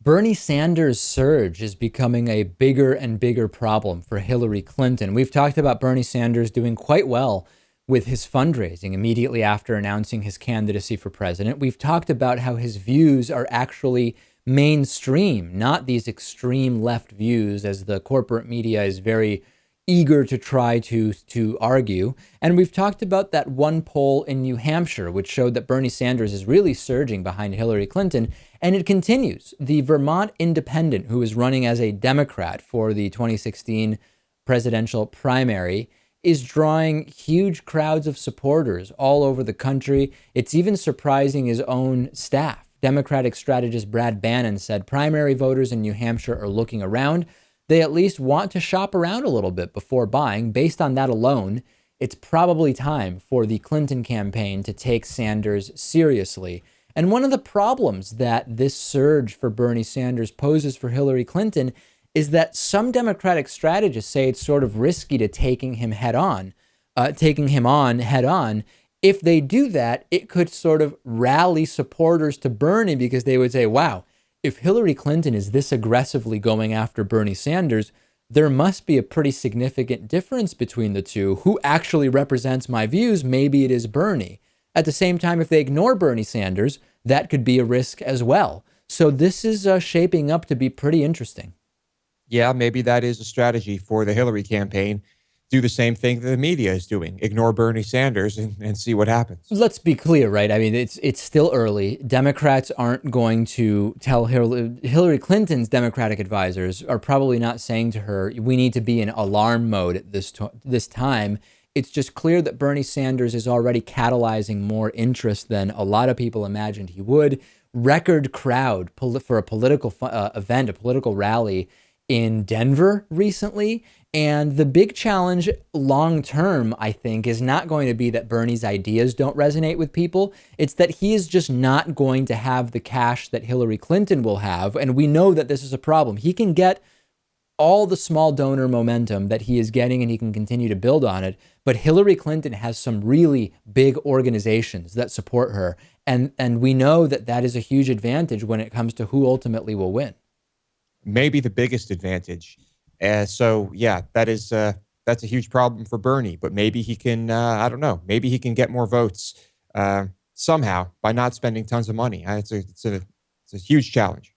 Bernie Sanders' surge is becoming a bigger and bigger problem for Hillary Clinton. We've talked about Bernie Sanders doing quite well with his fundraising immediately after announcing his candidacy for president. We've talked about how his views are actually mainstream, not these extreme left views as the corporate media is very eager to try to argue. And we've talked about that one poll in New Hampshire, which showed that Bernie Sanders is really surging behind Hillary Clinton. And it continues. The Vermont Independent, who is running as a Democrat for the 2016 presidential primary, is drawing huge crowds of supporters all over the country. It's even surprising his own staff. Democratic strategist Brad Bannon said primary voters in New Hampshire are looking around. They at least want to shop around a little bit before buying. Based on that alone, it's probably time for the Clinton campaign to take Sanders seriously. And one of the problems that this surge for Bernie Sanders poses for Hillary Clinton is that some Democratic strategists say it's sort of risky to taking him on head on. If they do that, it could sort of rally supporters to Bernie because they would say, wow, if Hillary Clinton is this aggressively going after Bernie Sanders, there must be a pretty significant difference between the two. Who actually represents my views? Maybe it is Bernie. At the same time, if they ignore Bernie Sanders, that could be a risk as well. So this is shaping up to be pretty interesting. Yeah, maybe that is a strategy for the Hillary campaign. Do the same thing that the media is doing. Ignore Bernie Sanders and see what happens. Let's be clear, right? I mean, it's still early. Democrats aren't going to tell Hillary Clinton's Democratic advisors are probably not saying to her, we need to be in alarm mode at this time. It's just clear that Bernie Sanders is already catalyzing more interest than a lot of people imagined he would. Record crowd for a political event, a political rally in Denver recently. And the big challenge long term, I think, is not going to be that Bernie's ideas don't resonate with people. It's that he is just not going to have the cash that Hillary Clinton will have. And we know that this is a problem. He can get all the small donor momentum that he is getting and he can continue to build on it. But Hillary Clinton has some really big organizations that support her. And we know that that is a huge advantage when it comes to who ultimately will win. Maybe the biggest advantage. So yeah, that's a huge problem for Bernie. But maybe he can, I don't know, maybe he can get more votes somehow by not spending tons of money. It's a huge challenge.